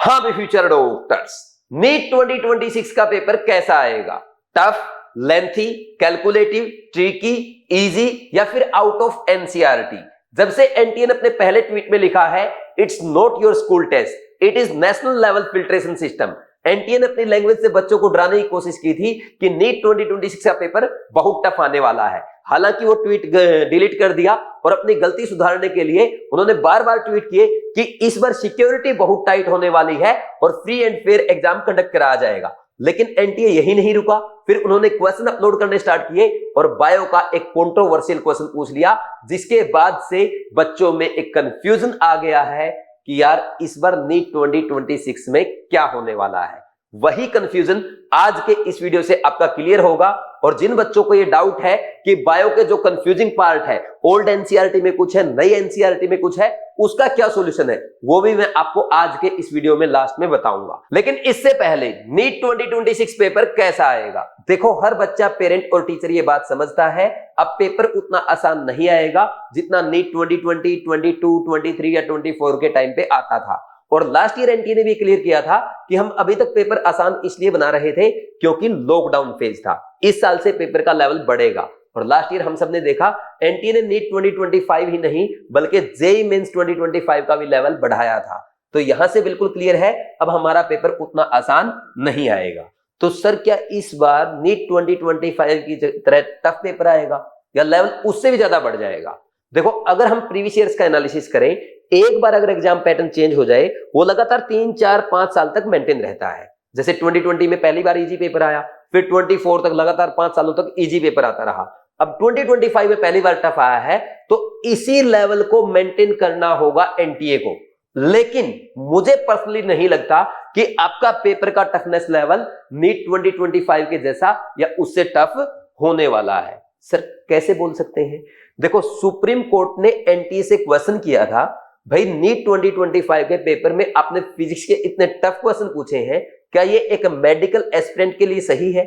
हाँ भी future doctors, NEET 2026 का पेपर कैसा आएगा? Tough, lengthy, calculative, tricky, easy या फिर आउट ऑफ एनसीईआरटी? जब से एनटीए ने अपने पहले ट्वीट में लिखा है it's not your school test, it is national level filtration system. NTA ने अपनी लैंग्वेज से बच्चों को डराने की कोशिश की थी कि नीट 2026 का पेपर बहुत टफ आने वाला है। हालांकि वो ट्वीट डिलीट कर दिया और अपनी गलती सुधारने के लिए उन्होंने बार बार ट्वीट किए कि इस बार सिक्योरिटी बहुत टाइट होने वाली है और free and fair exam conduct कराया जाएगा। लेकिन एनटीए यही नहीं रुका, फिर उन्होंने क्वेश्चन अपलोड करने स्टार्ट किए और बायो का एक कंट्रोवर्शियल क्वेश्चन पूछ लिया, जिसके बाद से बच्चों में एक कंफ्यूजन आ गया है कि यार इस बार नीट 2026 में क्या होने वाला है। वही कंफ्यूजन आज के इस वीडियो से आपका क्लियर होगा। और जिन बच्चों को ये डाउट है कि बायो के जो कंफ्यूजिंग पार्ट है, ओल्ड एनसीईआरटी में कुछ है, नई एनसीईआरटी में कुछ है, उसका क्या सॉल्यूशन है, वो भी मैं आपको आज के इस वीडियो में लास्ट में बताऊंगा। लेकिन इससे पहले नीट 2026 पेपर कैसा आएगा? देखो, हर बच्चा, पेरेंट और टीचर ये बात समझता है अब पेपर उतना आसान नहीं आएगा जितना नीट 2020, 22, 23 या 24 के टाइम पे आता था। और लास्ट ईयर एनटीए ने भी क्लियर किया था कि हम अभी तक पेपर आसान इसलिए बना रहे थे क्योंकि लॉकडाउन फेज था। इस साल से पेपर का लेवल बढ़ेगा और लास्ट ईयर हम सबने देखा एनटीए ने नीट 2025 ही नहीं बल्कि जेईई मेंस 2025 का भी लेवल बढ़ाया था। तो यहां से बिल्कुल क्लियर है अब हमारा पेपर उतना आसान नहीं आएगा। तो सर क्या इस बार नीट 2025 की तरह टफ पेपर आएगा या लेवल उससे भी ज्यादा बढ़ जाएगा? देखो, अगर हम प्रीवियस ईयर्स का एनालिसिस करें, एक बार अगर एग्जाम पैटर्न चेंज हो जाए वो लगातार 3, 4, 5 साल तक मेंटेन रहता है। जैसे 2020 में पहली बार इजी पेपर आया, फिर 24 तक लगातार 5 सालों तक इजी पेपर आता रहा, अब 2025 में पहली बार टफ आया है, तो इसी लेवल को मेंटेन करना होगा एनटीए को। लेकिन मुझे पर्सनली नहीं लगता कि आपका पेपर का टफनेस लेवल नीट 2025 के जैसा या उससे टफ होने वाला है। सर कैसे बोल सकते हैं? देखो, सुप्रीम कोर्ट ने एनटीए से क्वेश्चन किया था, भाई नीट 2025 के पेपर में आपने फिजिक्स के इतने टफ क्वेश्चन पूछे हैं, क्या ये एक मेडिकल एस्पिरेंट के लिए सही है?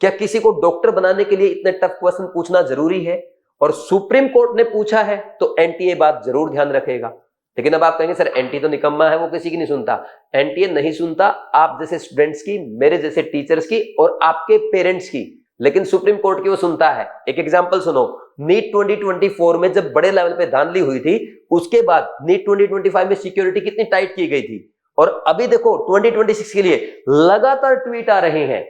क्या किसी को डॉक्टर बनाने के लिए इतने टफ क्वेश्चन पूछना जरूरी है? और सुप्रीम कोर्ट ने पूछा है तो एनटीए बात जरूर ध्यान रखेगा। लेकिन अब आप कहेंगे सर एनटीए तो निकम्मा है, वो किसी की नहीं सुनता। एनटीए नहीं सुनता आप जैसे स्टूडेंट्स की, मेरे जैसे टीचर्स की और आपके पेरेंट्स की, लेकिन सुप्रीम कोर्ट की वो सुनता है। एक एग्जांपल सुनो, नीट 2024 में जब बड़े लेवल पे धांधली हुई थी, उसके बाद नीट 2025 में सिक्योरिटी कितनी टाइट की गई थी, और अभी देखो 2026 के लिए लगातार ट्वीट आ रहे हैं,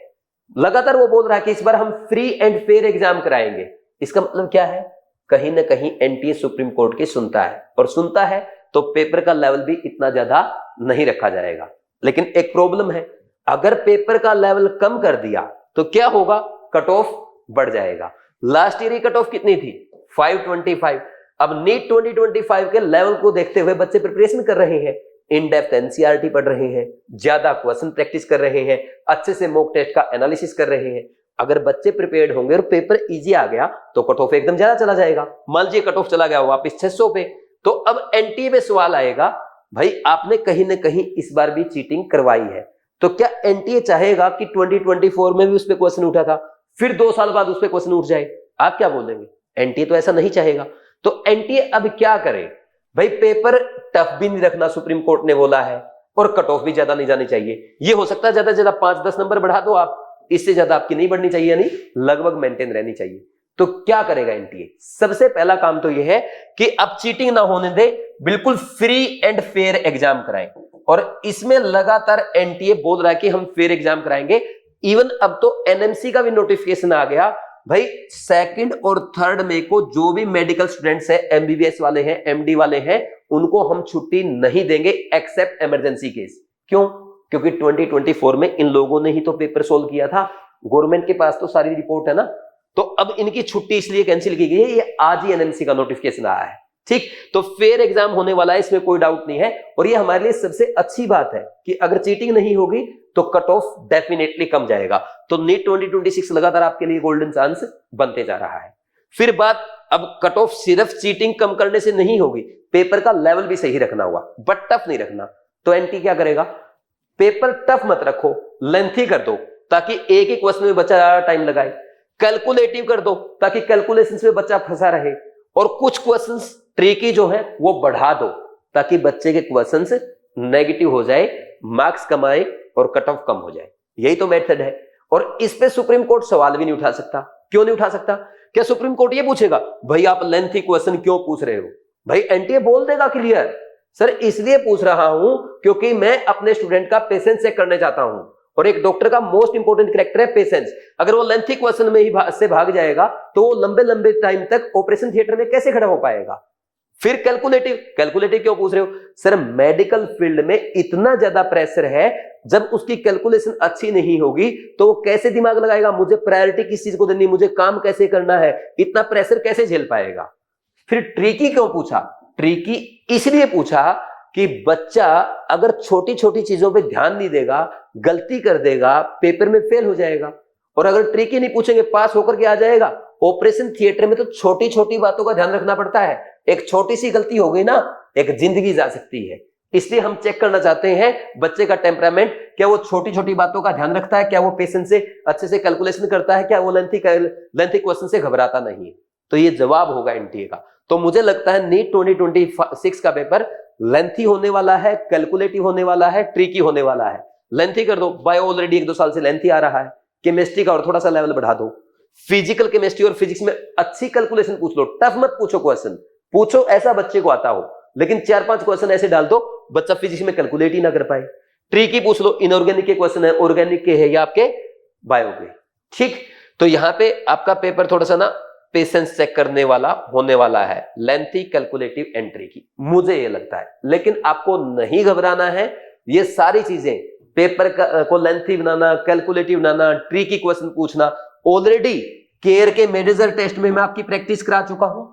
लगातार वो बोल रहा है कि इस बार हम फ्री एंड फेयर एग्जाम कराएंगे। इसका मतलब क्या है? कहीं ना कहीं एनटीए सुप्रीम कोर्ट की सुनता है, और सुनता है तो पेपर का लेवल भी इतना ज्यादा नहीं रखा जाएगा। लेकिन एक प्रॉब्लम है, अगर पेपर का लेवल कम कर दिया तो क्या होगा? कट ऑफ बढ़ जाएगा। लास्ट ईयर की कट ऑफ कितनी थी? 525। अब नीट 2025 के लेवल को देखते हुए बच्चे प्रिपरेशन कर रहे हैं, इन डेप्थ एनसीईआरटी पढ़ रहे हैं, ज्यादा क्वेश्चन प्रैक्टिस कर रहे हैं, अच्छे से मॉक टेस्ट का एनालिसिस कर रहे हैं। अगर बच्चे प्रिपेयर्ड होंगे और पेपर इजी आ गया तो कट ऑफ एकदम ज्यादा चला जाएगा। मान लीजिए कट ऑफ चला गया वापस 600 पे, तो अब एनटीए में सवाल आएगा, भाई आपने कहीं ना कहीं इस बार भी चीटिंग करवाई है, तो क्या एनटीए चाहेगा कि 2024 में भी उस पर क्वेश्चन उठा था, फिर 2 साल बाद उस पर क्वेश्चन उठ जाए? आप क्या बोलेंगे? एनटीए तो ऐसा नहीं चाहेगा। तो एनटीए अब क्या करे? भाई पेपर टफ भी नहीं रखना, सुप्रीम कोर्ट ने बोला है, और कट ऑफ भी ज्यादा नहीं जानी चाहिए। ये हो सकता है ज्यादा से ज्यादा 5-10 नंबर बढ़ा दो आप, इससे ज्यादा आपकी नहीं बढ़नी चाहिए, यानी लगभग मेंटेन रहनी चाहिए। तो क्या करेगा एनटीए? सबसे पहला काम तो यह है कि अब चीटिंग ना होने दे, बिल्कुल फ्री एंड फेयर एग्जाम कराएं। और इसमें लगातार एनटीए बोल रहा है कि हम फेयर एग्जाम कराएंगे। इवन अब तो एनएमसी का भी नोटिफिकेशन आ गया, भाई 2 और 3 मई को जो भी मेडिकल स्टूडेंट्स हैं, एमबीबीएस वाले हैं, एमडी वाले हैं, उनको हम छुट्टी नहीं देंगे एक्सेप्ट इमरजेंसी केस। क्यों? क्योंकि 2024 में इन लोगों ने ही तो पेपर सोल्व किया था, गवर्नमेंट के पास तो सारी रिपोर्ट है ना। तो अब इनकी छुट्टी इसलिए कैंसिल की गई है, ये आज ही एनएमसी का नोटिफिकेशन आया है। ठीक, तो फेयर एग्जाम होने वाला है, इसमें कोई डाउट नहीं है। और ये हमारे लिए सबसे अच्छी बात है कि अगर चीटिंग नहीं होगी तो कट ऑफ डेफिनेटली कम जाएगा। तो नीट 2026 लगातार आपके लिए गोल्डन चांस बनते जा रहा है। फिर बात, अब कट ऑफ सिर्फ चीटिंग कम करने से नहीं होगी, पेपर का लेवल भी सही रखना होगा, बट टफ नहीं रखना। तो एनटी क्या करेगा? पेपर टफ मत रखो, लेंथी कर दो ताकि एक ही क्वेश्चन में बच्चा ज्यादा टाइम लगाए। कैलकुलेटिव कर दो ताकि कैलकुलेशंस में बच्चा फंसा रहे। और कुछ क्वेश्चंस ट्रिकी जो है वो बढ़ा दो ताकि बच्चे के क्वेश्चंस नेगेटिव हो जाए, मार्क्स कम आए और कट ऑफ कम हो जाए। यही तो मेथड है। और इस पे सुप्रीम कोर्ट सवाल भी नहीं उठा सकता। क्यों नहीं उठा सकता? क्या सुप्रीम कोर्ट ये पूछेगा भाई आप लेंथी क्वेश्चन क्यों पूछ रहे हो? भाई एनटीए बोल देगा क्लियर, सर इसलिए पूछ रहा हूं क्योंकि मैं अपने स्टूडेंट का पेशेंस चेक करने चाहता हूं, और एक डॉक्टर का मोस्ट इंपोर्टेंट कैरेक्टर है पेशेंस। अगर वो लेंथी क्वेश्चन में ही से भाग जाएगा तो वो लंबे लंबे टाइम तक ऑपरेशन थिएटर में कैसे खड़ा हो पाएगा? फिर कैलकुलेटिव क्यों पूछ रहे हो? सर मेडिकल फील्ड में इतना ज्यादा प्रेशर है, जब उसकी कैलकुलेशन अच्छी नहीं होगी तो वो कैसे दिमाग लगाएगा, मुझे प्रायोरिटी किस चीज को देनी, मुझे काम कैसे करना है, इतना प्रेशर कैसे झेल पाएगा? फिर ट्रिकी क्यों पूछा? ट्रिकी इसलिए पूछा कि बच्चा अगर छोटी छोटी चीजों पे ध्यान नहीं देगा, गलती कर देगा, पेपर में फेल हो जाएगा। और अगर ट्रिकी नहीं पूछेंगे पास होकर के आ जाएगा। ऑपरेशन थिएटर में तो छोटी छोटी बातों का ध्यान रखना पड़ता है। एक छोटी सी गलती हो गई ना, एक जिंदगी जा सकती है। इसलिए हम चेक करना चाहते हैं बच्चे का टेम्परामेंट, क्या वो छोटी छोटी बातों का ध्यान रखता है, क्या वो पेशेंस से अच्छे से कैलकुलेशन करता है, क्या वो लेंथी क्वेश्चन से घबराता नहीं है। तो ये जवाब होगा एनटीए का। तो मुझे लगता है नीट 2026 का पेपर लेंथी होने वाला है, कैलकुलेटिव होने वाला है, ट्रिकी होने वाला है। लेंथी कर दो, बायो ऑलरेडी 1-2 साल से लेंथी आ रहा है। केमिस्ट्री का और थोड़ा सा लेवल बढ़ा दो। फिजिकल केमिस्ट्री और फिजिक्स में अच्छी कैलकुलेशन पूछ लो, टफ मत पूछो क्वेश्चन, पूछो ऐसा बच्चे को आता हो, लेकिन 4-5 क्वेश्चन ऐसे डाल दो बच्चा फिजिक्स में कैलकुलेट ही ना कर पाए। ट्रिकी पूछ लो, इनऑर्गेनिक के क्वेश्चन है, ऑर्गेनिक के है या आपके बायो के। ठीक, तो यहां पे आपका पेपर थोड़ा सा ना पेशेंस चेक करने वाला होने वाला है, लेंथी, कैलकुलेटिव एंड ट्रिकी, मुझे ये लगता है। लेकिन आपको नहीं घबराना है, ये सारी चीजें पेपर को लेंथी बनाना, कैलकुलेटिव बनाना, ट्रिकी क्वेश्चन पूछना, ऑलरेडी केयर के मेजर टेस्ट में मैं आपकी प्रैक्टिस करा चुका हूं,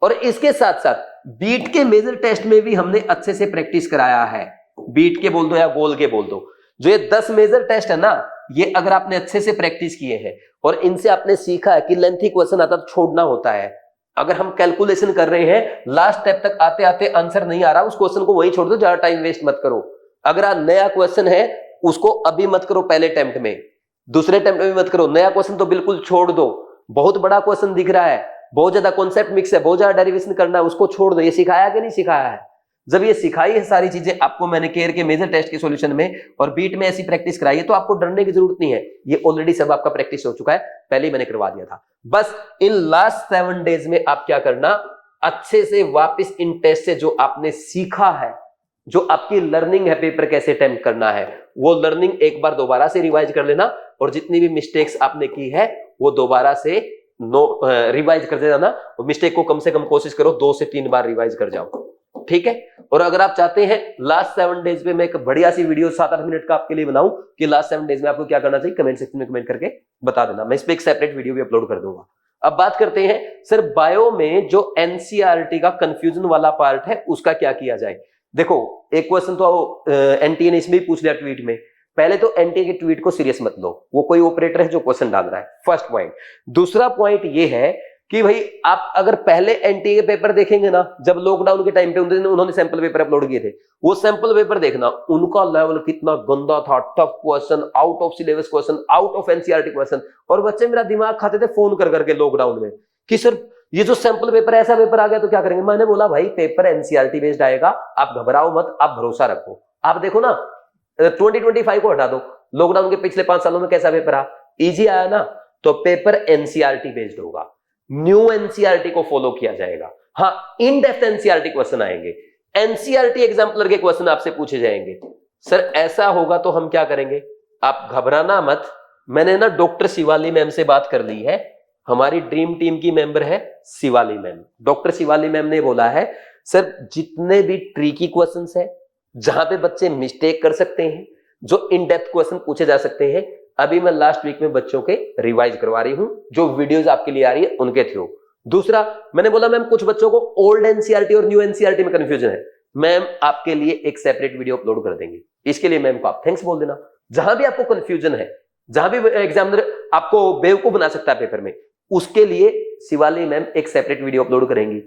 और इसके साथ साथ बीट के मेजर टेस्ट में भी हमने अच्छे से प्रैक्टिस कराया है। बीट के बोल दो या गोल के बोल दो, जो ये 10 मेजर टेस्ट है ना, ये अगर आपने अच्छे से प्रैक्टिस किए हैं और इनसे आपने सीखा है कि लेंथी क्वेश्चन आता तो छोड़ना होता है। अगर हम कैलकुलेशन कर रहे हैं, लास्ट स्टेप तक आते आते आंसर नहीं आ रहा, उस क्वेश्चन को वहीं छोड़ दो, ज्यादा टाइम वेस्ट मत करो। अगर आज नया क्वेश्चन है उसको अभी मत करो, पहले अटेम्प्ट में, दूसरे अटेम्प्ट में मत करो। नया क्वेश्चन तो बिल्कुल छोड़ दो। बहुत बड़ा क्वेश्चन दिख रहा है, बहुत ज्यादा कॉन्सेप्ट मिक्स है, बहुत ज्यादा डेरिवेशन करना है, उसको छोड़ दो। ये सिखाया कि नहीं सिखाया है? जब ये सिखाई है सारी चीजें आपको मैंने केयर के मेजर टेस्ट के सॉल्यूशन में और बीट में ऐसी प्रैक्टिस कराई है, तो आपको डरने की जरूरत नहीं है। ये ऑलरेडी सब आपका प्रैक्टिस हो चुका है, पहले ही मैंने करवा दिया था। बस इन लास्ट 7 डेज में आप क्या करना, अच्छे से वापस इन टेस्ट से जो आपने सीखा है, जो आपकी लर्निंग है पेपर कैसे अटेम्प्ट करना है, वो लर्निंग एक बार दोबारा से रिवाइज कर लेना, और जितनी भी मिस्टेक्स आपने की है वो दोबारा से रिवाइज करते जाना। और मिस्टेक को कम से कम कोशिश करो 2 से 3 बार रिवाइज कर जाओ, ठीक है। और अगर आप चाहते हैं लास्ट 7 डेज में मैं एक बढ़िया सी वीडियो 7-8 मिनट का आपके लिए बनाऊं कि लास्ट 7 डेज में आपको क्या करना चाहिए, कमेंट सेक्शन में कमेंट करके बता देना, मैं इस पे एक सेपरेट वीडियो भी अपलोड कर दूंगा। अब बात करते हैं सर बायो में जो एनसीईआरटी का कंफ्यूजन वाला पार्ट है उसका क्या किया जाए। देखो एक क्वेश्चन तो एनटीए ने इसमें भी पूछ लिया ट्वीट में। पहले तो एनटीए के ट्वीट को सीरियस मत लो, वो कोई ऑपरेटर है जो क्वेश्चन डाल रहा है, फर्स्ट पॉइंट। दूसरा पॉइंट ये है कि भाई आप अगर पहले एनटीए के पेपर देखेंगे ना, जब लॉकडाउन के टाइम पे उन्होंने सैंपल पेपर अपलोड किए थे, वो सैंपल पेपर देखना, उनका लेवल कितना गंदा था, tough question, out of syllabus question, out of NCERT question. और बच्चे मेरा दिमाग खाते थे फोन कर करके लॉकडाउन में कि सर ये जो सैंपल पेपर ऐसा पेपर आ गया तो क्या करेंगे। मैंने बोला भाई पेपर एनसीईआरटी बेस्ड आएगा, आप घबराओ मत, आप भरोसा रखो। आप देखो ना 2025 को हटा दो, लॉकडाउन के पिछले 5 सालों में कैसा पेपर आया, इजी आया ना। तो पेपर एनसीईआरटी बेस्ड होगा, न्यू एनसीईआरटी को फॉलो किया जाएगा। हाँ, इन डेप्थ एनसीईआरटी क्वेश्चन आएंगे, एनसीईआरटी एग्जाम्पलर के क्वेश्चन आपसे पूछे जाएंगे। सर ऐसा होगा तो हम क्या करेंगे, आप घबराना मत। मैंने ना डॉक्टर शिवाली मैम से बात कर ली है, हमारी ड्रीम टीम की मेंबर है Shivali ma'am. Doctor Shivali ma'am ने बोला है सर जितने भी ट्रिकी क्वेश्चंस है, जहां पे बच्चे मिस्टेक कर सकते हैं, जो इन डेप्थ क्वेश्चन पूछे जा सकते हैं, अभी मैं लास्ट वीक में बच्चों के रिवाइज करवा रही हूं, जो वीडियोस आपके लिए आ रही है उनके थ्रू। दूसरा मैंने बोला मैम कुछ बच्चों को ओल्ड एनसीईआरटी और न्यू एनसीईआरटी में कंफ्यूजन है, मैम आपके लिए एक सेपरेट वीडियो अपलोड कर देंगे, इसके लिए मैम को आप थैंक्स बोल देना। जहां भी आपको कंफ्यूजन है, जहां भी एग्जामिनर आपको बेवकूफ बना सकता है पेपर में, उसके लिए शिवाली मैम एक सेपरेट वीडियो अपलोड करेंगी।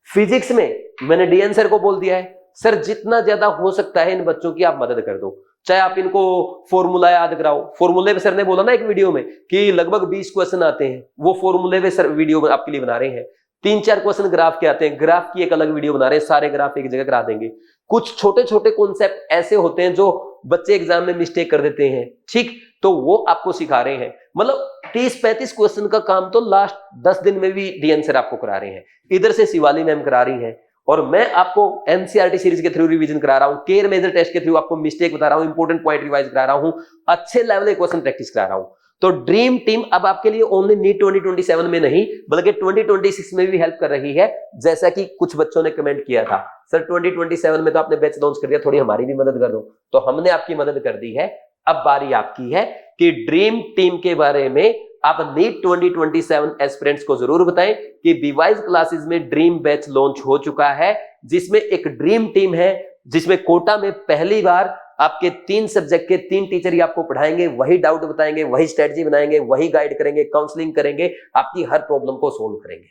फिजिक्स में मैंने डीएन सर को बोल दिया है, सर जितना ज्यादा हो सकता है इन बच्चों की आप मदद कर दो, चाहे आप इनको फॉर्मूला याद कराओ। फॉर्मूले पे सर ने बोला ना एक वीडियो में कि लगभग 20 क्वेश्चन आते हैं, वो फॉर्मूले पे सर वीडियो आपके लिए बना रहे हैं। 3-4 क्वेश्चन ग्राफ के आते हैं, ग्राफ की एक अलग वीडियो बना रहे हैं, सारे ग्राफ एक जगह करा देंगे। कुछ छोटे छोटे कॉन्सेप्ट ऐसे होते हैं जो बच्चे एग्जाम में मिस्टेक कर देते हैं, ठीक, तो वो आपको सिखा रहे हैं। मतलब 30-35 क्वेश्चन का काम तो लास्ट 10 दिन में भी डी आंसर आपको करा रहे हैं। इधर से शिवाली मैम करा रही हैं, और मैं आपको एनसीईआरटी सीरीज के थ्रू रिवीजन करा रहा हूं, केयर मेजर टेस्ट के थ्रू आपको मिस्टेक बता रहा हूं, इंपोर्टेंट पॉइंट रिवाइज करा रहा हूं, अच्छे लेवल के क्वेश्चन प्रैक्टिस करा रहा हूं। तो ड्रीम टीम अब आपके लिए ओनली नीट 2027 में नहीं बल्कि 2026 में भी हेल्प कर रही है। जैसा कि कुछ बच्चों ने कमेंट किया था, सर 2027 में तो आपने बैच लॉन्च कर दिया, थोड़ी हमारी भी मदद कर दो। तो हमने आपकी मदद कर दी है, अब बारी आपकी है कि ड्रीम टीम के बारे में आप नीट 2027 एस्पिरेंट्स को जरूर बताएं कि बीवाइज क्लासेस में ड्रीम बैच लॉन्च हो चुका है, जिसमें एक ड्रीम टीम है, जिसमें कोटा में पहली बार आपके 3 सब्जेक्ट के 3 टीचर ही आपको पढ़ाएंगे, वही डाउट बताएंगे, वही स्ट्रेटजी बनाएंगे, वही गाइड करेंगे, काउंसलिंग करेंगे, आपकी हर प्रॉब्लम को सोल्व करेंगे।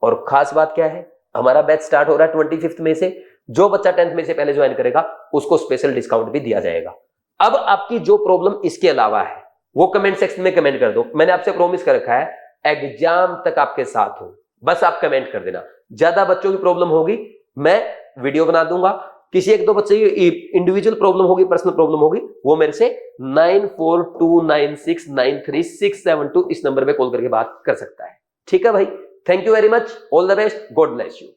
और खास बात क्या है, हमारा बैच स्टार्ट हो रहा है 25 में से। जो बच्चा 10th में से पहले ज्वाइन करेगा उसको स्पेशल डिस्काउंट भी दिया जाएगा। अब आपकी जो प्रॉब्लम इसके अलावा है वो कमेंट सेक्शन में कमेंट कर दो। मैंने आपसे प्रॉमिस कर रखा है एग्जाम तक आपके साथ हूं, बस आप कमेंट कर देना। ज्यादा बच्चों की प्रॉब्लम होगी मैं वीडियो बना दूंगा, किसी 1-2 बच्चे की इंडिविजुअल प्रॉब्लम होगी, पर्सनल प्रॉब्लम होगी, वो मेरे से 9429693672 इस नंबर पे कॉल करके बात कर सकता है। ठीक है भाई, thank you very much, all the best, God bless you.